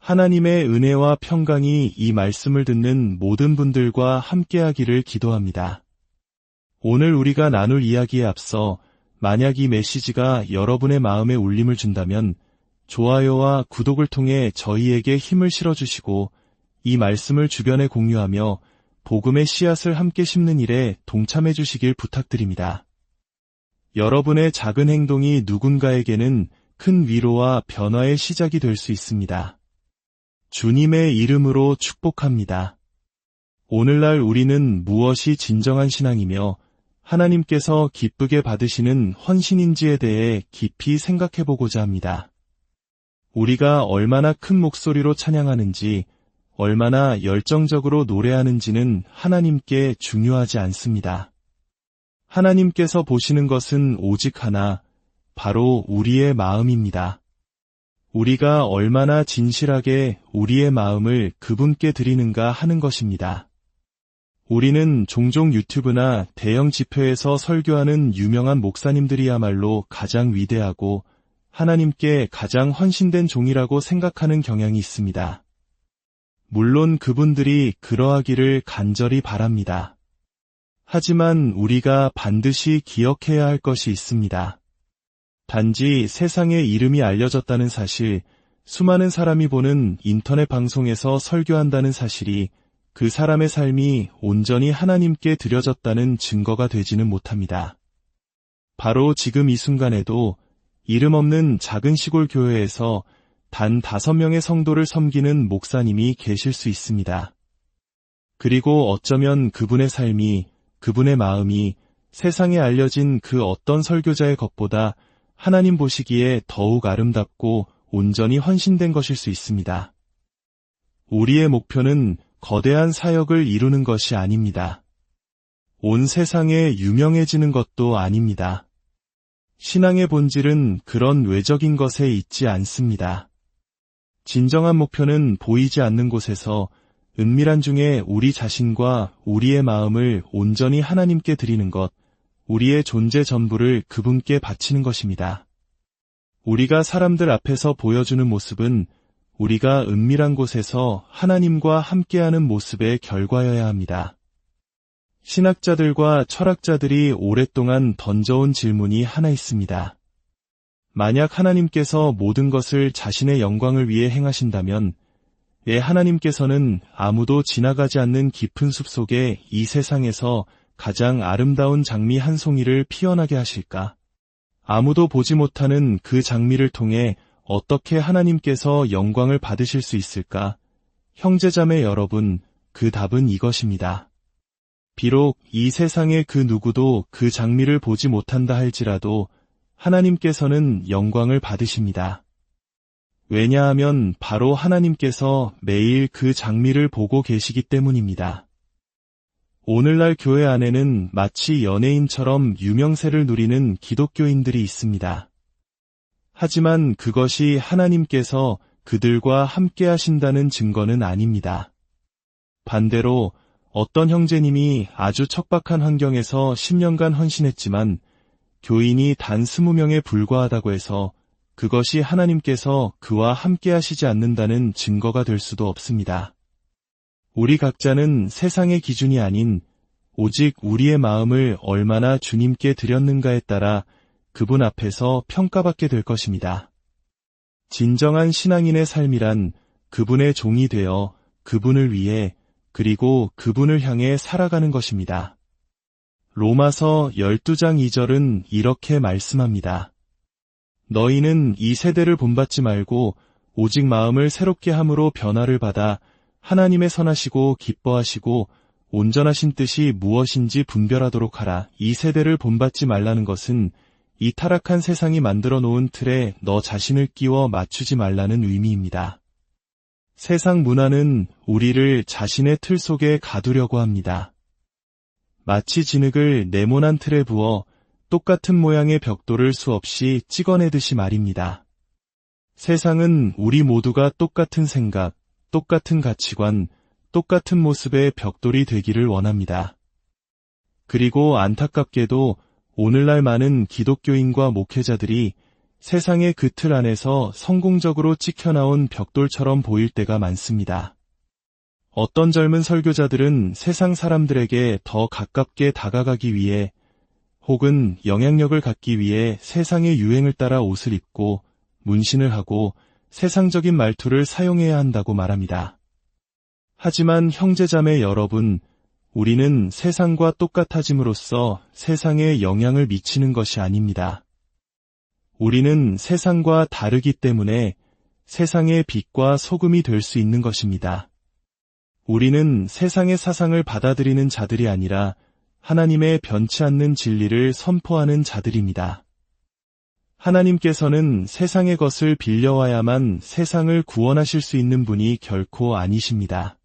하나님의 은혜와 평강이 이 말씀을 듣는 모든 분들과 함께하기를 기도합니다. 오늘 우리가 나눌 이야기에 앞서 만약 이 메시지가 여러분의 마음에 울림을 준다면 좋아요와 구독을 통해 저희에게 힘을 실어주시고 이 말씀을 주변에 공유하며 복음의 씨앗을 함께 심는 일에 동참해 주시길 부탁드립니다. 여러분의 작은 행동이 누군가에게는 큰 위로와 변화의 시작이 될 수 있습니다. 주님의 이름으로 축복합니다. 오늘날 우리는 무엇이 진정한 신앙이며 하나님께서 기쁘게 받으시는 헌신인지에 대해 깊이 생각해보고자 합니다. 우리가 얼마나 큰 목소리로 찬양하는지, 얼마나 열정적으로 노래하는지는 하나님께 중요하지 않습니다. 하나님께서 보시는 것은 오직 하나, 바로 우리의 마음입니다. 우리가 얼마나 진실하게 우리의 마음을 그분께 드리는가 하는 것입니다. 우리는 종종 유튜브나 대형 집회에서 설교하는 유명한 목사님들이야말로 가장 위대하고 하나님께 가장 헌신된 종이라고 생각하는 경향이 있습니다. 물론 그분들이 그러하기를 간절히 바랍니다. 하지만 우리가 반드시 기억해야 할 것이 있습니다. 단지 세상에 이름이 알려졌다는 사실, 수많은 사람이 보는 인터넷 방송에서 설교한다는 사실이 그 사람의 삶이 온전히 하나님께 드려졌다는 증거가 되지는 못합니다. 바로 지금 이 순간에도 이름 없는 작은 시골 교회에서 단 5명의 성도를 섬기는 목사님이 계실 수 있습니다. 그리고 어쩌면 그분의 삶이, 그분의 마음이 세상에 알려진 그 어떤 설교자의 것보다 하나님 보시기에 더욱 아름답고 온전히 헌신된 것일 수 있습니다. 우리의 목표는 거대한 사역을 이루는 것이 아닙니다. 온 세상에 유명해지는 것도 아닙니다. 신앙의 본질은 그런 외적인 것에 있지 않습니다. 진정한 목표는 보이지 않는 곳에서 은밀한 중에 우리 자신과 우리의 마음을 온전히 하나님께 드리는 것, 우리의 존재 전부를 그분께 바치는 것입니다. 우리가 사람들 앞에서 보여주는 모습은 우리가 은밀한 곳에서 하나님과 함께하는 모습의 결과여야 합니다. 신학자들과 철학자들이 오랫동안 던져온 질문이 하나 있습니다. 만약 하나님께서 모든 것을 자신의 영광을 위해 행하신다면 왜 하나님께서는 아무도 지나가지 않는 깊은 숲속에 이 세상에서 가장 아름다운 장미 한 송이를 피어나게 하실까? 아무도 보지 못하는 그 장미를 통해 어떻게 하나님께서 영광을 받으실 수 있을까? 형제자매 여러분, 그 답은 이것입니다. 비록 이 세상의 그 누구도 그 장미를 보지 못한다 할지라도 하나님께서는 영광을 받으십니다. 왜냐하면 바로 하나님께서 매일 그 장미를 보고 계시기 때문입니다. 오늘날 교회 안에는 마치 연예인처럼 유명세를 누리는 기독교인들이 있습니다. 하지만 그것이 하나님께서 그들과 함께 하신다는 증거는 아닙니다. 반대로 어떤 형제님이 아주 척박한 환경에서 10년간 헌신했지만 교인이 단 20명에 불과하다고 해서 그것이 하나님께서 그와 함께 하시지 않는다는 증거가 될 수도 없습니다. 우리 각자는 세상의 기준이 아닌 오직 우리의 마음을 얼마나 주님께 드렸는가에 따라 그분 앞에서 평가받게 될 것입니다. 진정한 신앙인의 삶이란 그분의 종이 되어 그분을 위해 그리고 그분을 향해 살아가는 것입니다. 로마서 12장 2절은 이렇게 말씀합니다. 너희는 이 세대를 본받지 말고 오직 마음을 새롭게 함으로 변화를 받아 하나님의 선하시고 기뻐하시고 온전하신 뜻이 무엇인지 분별하도록 하라. 이 세대를 본받지 말라는 것은 이 타락한 세상이 만들어 놓은 틀에 너 자신을 끼워 맞추지 말라는 의미입니다. 세상 문화는 우리를 자신의 틀 속에 가두려고 합니다. 마치 진흙을 네모난 틀에 부어 똑같은 모양의 벽돌을 수없이 찍어내듯이 말입니다. 세상은 우리 모두가 똑같은 생각, 똑같은 가치관, 똑같은 모습의 벽돌이 되기를 원합니다. 그리고 안타깝게도 오늘날 많은 기독교인과 목회자들이 세상의 그 틀 안에서 성공적으로 찍혀나온 벽돌처럼 보일 때가 많습니다. 어떤 젊은 설교자들은 세상 사람들에게 더 가깝게 다가가기 위해 혹은 영향력을 갖기 위해 세상의 유행을 따라 옷을 입고 문신을 하고 세상적인 말투를 사용해야 한다고 말합니다. 하지만 형제자매 여러분, 우리는 세상과 똑같아짐으로써 세상에 영향을 미치는 것이 아닙니다. 우리는 세상과 다르기 때문에 세상의 빛과 소금이 될 수 있는 것입니다. 우리는 세상의 사상을 받아들이는 자들이 아니라 하나님의 변치 않는 진리를 선포하는 자들입니다. 하나님께서는 세상의 것을 빌려와야만 세상을 구원하실 수 있는 분이 결코 아니십니다.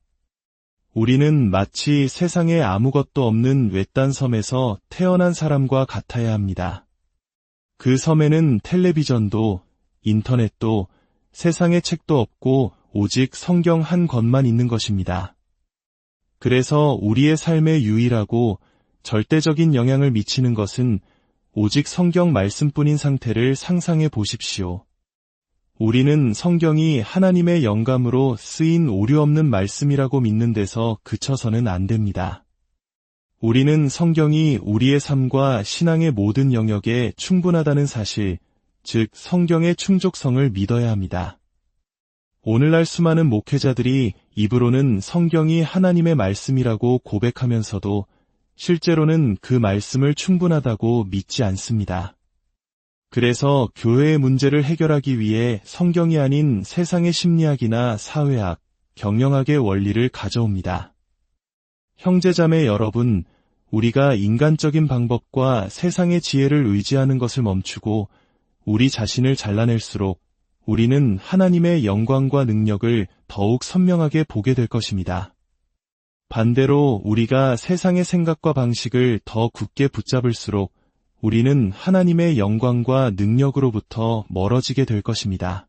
우리는 마치 세상에 아무것도 없는 외딴 섬에서 태어난 사람과 같아야 합니다. 그 섬에는 텔레비전도, 인터넷도, 세상의 책도 없고 오직 성경 한 권만 있는 것입니다. 그래서 우리의 삶에 유일하고 절대적인 영향을 미치는 것은 오직 성경 말씀뿐인 상태를 상상해 보십시오. 우리는 성경이 하나님의 영감으로 쓰인 오류 없는 말씀이라고 믿는 데서 그쳐서는 안 됩니다. 우리는 성경이 우리의 삶과 신앙의 모든 영역에 충분하다는 사실, 즉 성경의 충족성을 믿어야 합니다. 오늘날 수많은 목회자들이 입으로는 성경이 하나님의 말씀이라고 고백하면서도 실제로는 그 말씀을 충분하다고 믿지 않습니다. 그래서 교회의 문제를 해결하기 위해 성경이 아닌 세상의 심리학이나 사회학, 경영학의 원리를 가져옵니다. 형제자매 여러분, 우리가 인간적인 방법과 세상의 지혜를 의지하는 것을 멈추고 우리 자신을 잘라낼수록 우리는 하나님의 영광과 능력을 더욱 선명하게 보게 될 것입니다. 반대로 우리가 세상의 생각과 방식을 더 굳게 붙잡을수록 우리는 하나님의 영광과 능력으로부터 멀어지게 될 것입니다.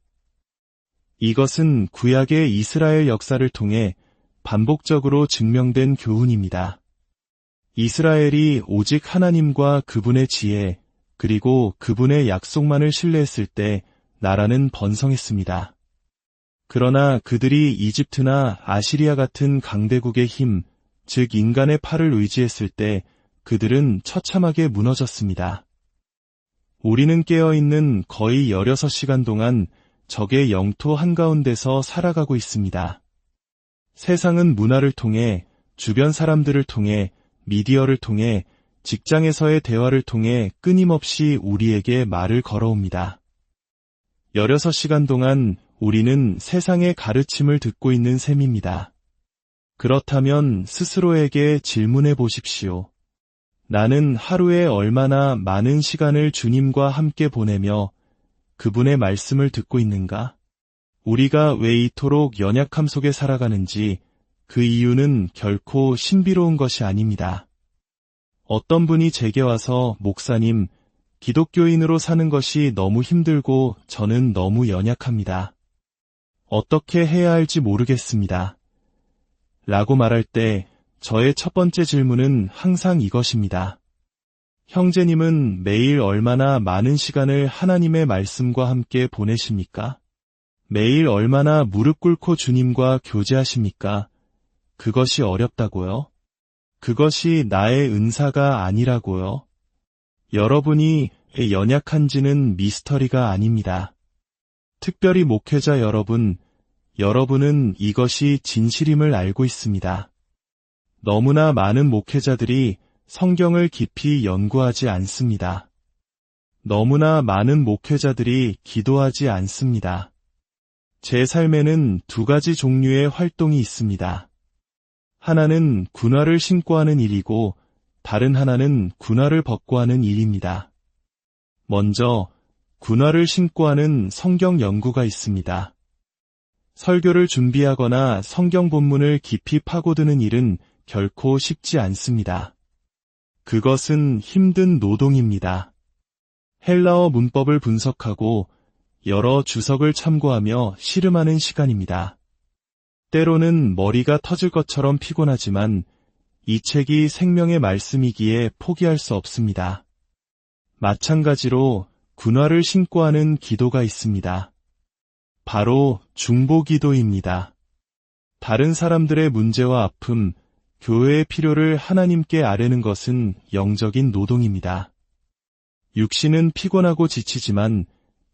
이것은 구약의 이스라엘 역사를 통해 반복적으로 증명된 교훈입니다. 이스라엘이 오직 하나님과 그분의 지혜, 그리고 그분의 약속만을 신뢰했을 때 나라는 번성했습니다. 그러나 그들이 이집트나 아시리아 같은 강대국의 힘, 즉 인간의 팔을 의지했을 때 그들은 처참하게 무너졌습니다. 우리는 깨어있는 거의 16시간 동안 적의 영토 한가운데서 살아가고 있습니다. 세상은 문화를 통해, 주변 사람들을 통해, 미디어를 통해, 직장에서의 대화를 통해 끊임없이 우리에게 말을 걸어옵니다. 16시간 동안 우리는 세상의 가르침을 듣고 있는 셈입니다. 그렇다면 스스로에게 질문해 보십시오. 나는 하루에 얼마나 많은 시간을 주님과 함께 보내며 그분의 말씀을 듣고 있는가? 우리가 왜 이토록 연약함 속에 살아가는지 그 이유는 결코 신비로운 것이 아닙니다. 어떤 분이 제게 와서 목사님, 기독교인으로 사는 것이 너무 힘들고 저는 너무 연약합니다. 어떻게 해야 할지 모르겠습니다. 라고 말할 때 저의 첫 번째 질문은 항상 이것입니다. 형제님은 매일 얼마나 많은 시간을 하나님의 말씀과 함께 보내십니까? 매일 얼마나 무릎 꿇고 주님과 교제하십니까? 그것이 어렵다고요? 그것이 나의 은사가 아니라고요? 여러분이 연약한지는 미스터리가 아닙니다. 특별히 목회자 여러분, 여러분은 이것이 진실임을 알고 있습니다. 너무나 많은 목회자들이 성경을 깊이 연구하지 않습니다. 너무나 많은 목회자들이 기도하지 않습니다. 제 삶에는 두 가지 종류의 활동이 있습니다. 하나는 군화를 신고 하는 일이고 다른 하나는 군화를 벗고 하는 일입니다. 먼저 군화를 신고 하는 성경 연구가 있습니다. 설교를 준비하거나 성경 본문을 깊이 파고드는 일은 결코 쉽지 않습니다. 그것은 힘든 노동입니다. 헬라어 문법을 분석하고 여러 주석을 참고하며 씨름하는 시간입니다. 때로는 머리가 터질 것처럼 피곤하지만 이 책이 생명의 말씀이기에 포기할 수 없습니다. 마찬가지로 군화를 신고 하는 기도가 있습니다. 바로 중보기도입니다. 다른 사람들의 문제와 아픔, 교회의 필요를 하나님께 아뢰는 것은 영적인 노동입니다. 육신은 피곤하고 지치지만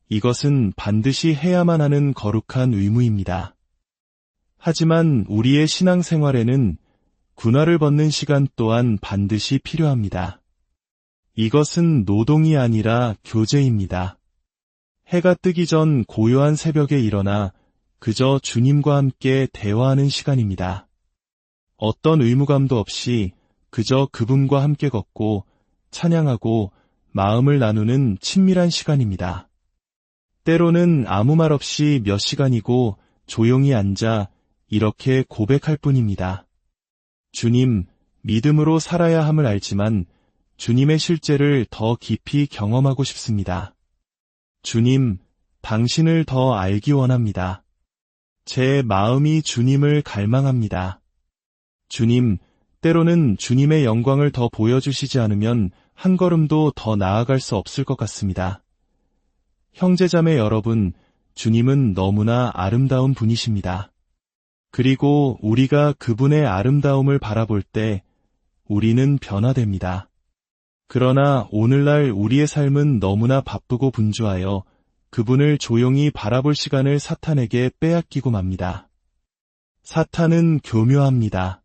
이것은 반드시 해야만 하는 거룩한 의무입니다. 하지만 우리의 신앙생활에는 군화를 벗는 시간 또한 반드시 필요합니다. 이것은 노동이 아니라 교제입니다. 해가 뜨기 전 고요한 새벽에 일어나 그저 주님과 함께 대화하는 시간입니다. 어떤 의무감도 없이 그저 그분과 함께 걷고 찬양하고 마음을 나누는 친밀한 시간입니다. 때로는 아무 말 없이 몇 시간이고 조용히 앉아 이렇게 고백할 뿐입니다. 주님, 믿음으로 살아야 함을 알지만 주님의 실제를 더 깊이 경험하고 싶습니다. 주님, 당신을 더 알기 원합니다. 제 마음이 주님을 갈망합니다. 주님, 때로는 주님의 영광을 더 보여주시지 않으면 한 걸음도 더 나아갈 수 없을 것 같습니다. 형제자매 여러분, 주님은 너무나 아름다운 분이십니다. 그리고 우리가 그분의 아름다움을 바라볼 때 우리는 변화됩니다. 그러나 오늘날 우리의 삶은 너무나 바쁘고 분주하여 그분을 조용히 바라볼 시간을 사탄에게 빼앗기고 맙니다. 사탄은 교묘합니다.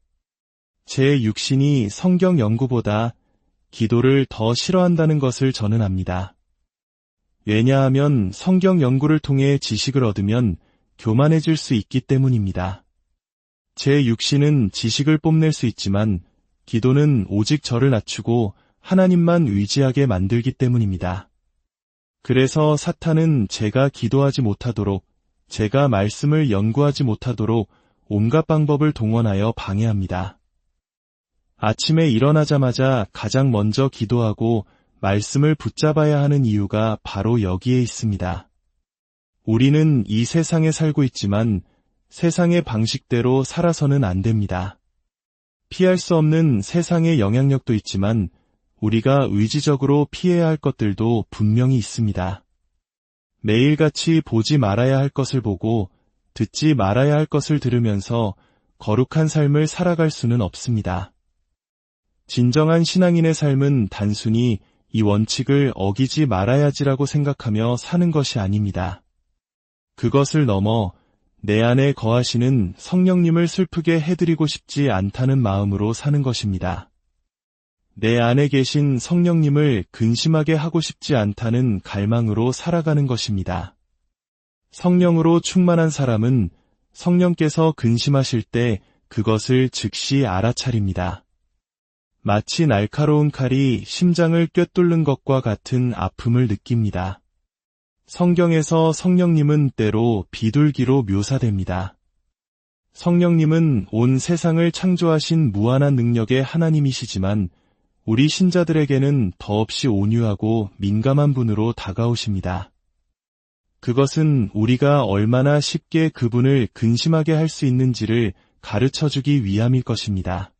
제 육신이 성경 연구보다 기도를 더 싫어한다는 것을 저는 압니다. 왜냐하면 성경 연구를 통해 지식을 얻으면 교만해질 수 있기 때문입니다. 제 육신은 지식을 뽐낼 수 있지만 기도는 오직 저를 낮추고 하나님만 의지하게 만들기 때문입니다. 그래서 사탄은 제가 기도하지 못하도록, 제가 말씀을 연구하지 못하도록 온갖 방법을 동원하여 방해합니다. 아침에 일어나자마자 가장 먼저 기도하고 말씀을 붙잡아야 하는 이유가 바로 여기에 있습니다. 우리는 이 세상에 살고 있지만 세상의 방식대로 살아서는 안 됩니다. 피할 수 없는 세상의 영향력도 있지만 우리가 의지적으로 피해야 할 것들도 분명히 있습니다. 매일같이 보지 말아야 할 것을 보고 듣지 말아야 할 것을 들으면서 거룩한 삶을 살아갈 수는 없습니다. 진정한 신앙인의 삶은 단순히 이 원칙을 어기지 말아야지라고 생각하며 사는 것이 아닙니다. 그것을 넘어 내 안에 거하시는 성령님을 슬프게 해드리고 싶지 않다는 마음으로 사는 것입니다. 내 안에 계신 성령님을 근심하게 하고 싶지 않다는 갈망으로 살아가는 것입니다. 성령으로 충만한 사람은 성령께서 근심하실 때 그것을 즉시 알아차립니다. 마치 날카로운 칼이 심장을 꿰뚫는 것과 같은 아픔을 느낍니다. 성경에서 성령님은 때로 비둘기로 묘사됩니다. 성령님은 온 세상을 창조하신 무한한 능력의 하나님이시지만 우리 신자들에게는 더없이 온유하고 민감한 분으로 다가오십니다. 그것은 우리가 얼마나 쉽게 그분을 근심하게 할 수 있는지를 가르쳐주기 위함일 것입니다.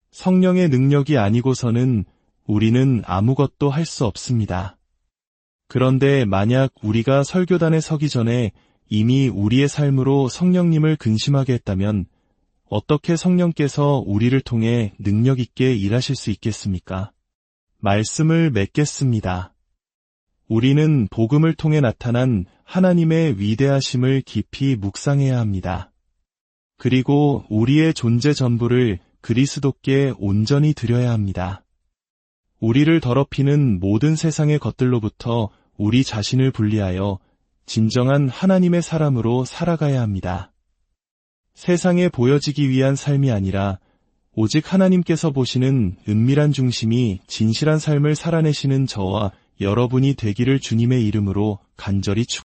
성령의 능력이 아니고서는 우리는 아무것도 할 수 없습니다. 그런데 만약 우리가 설교단에 서기 전에 이미 우리의 삶으로 성령님을 근심하게 했다면 어떻게 성령께서 우리를 통해 능력 있게 일하실 수 있겠습니까? 말씀을 맺겠습니다. 우리는 복음을 통해 나타난 하나님의 위대하심을 깊이 묵상해야 합니다. 그리고 우리의 존재 전부를 그리스도께 온전히 드려야 합니다. 우리를 더럽히는 모든 세상의 것들로부터 우리 자신을 분리하여 진정한 하나님의 사람으로 살아가야 합니다. 세상에 보여지기 위한 삶이 아니라 오직 하나님께서 보시는 은밀한 중심이 진실한 삶을 살아내시는 저와 여러분이 되기를 주님의 이름으로 간절히 축원합니다.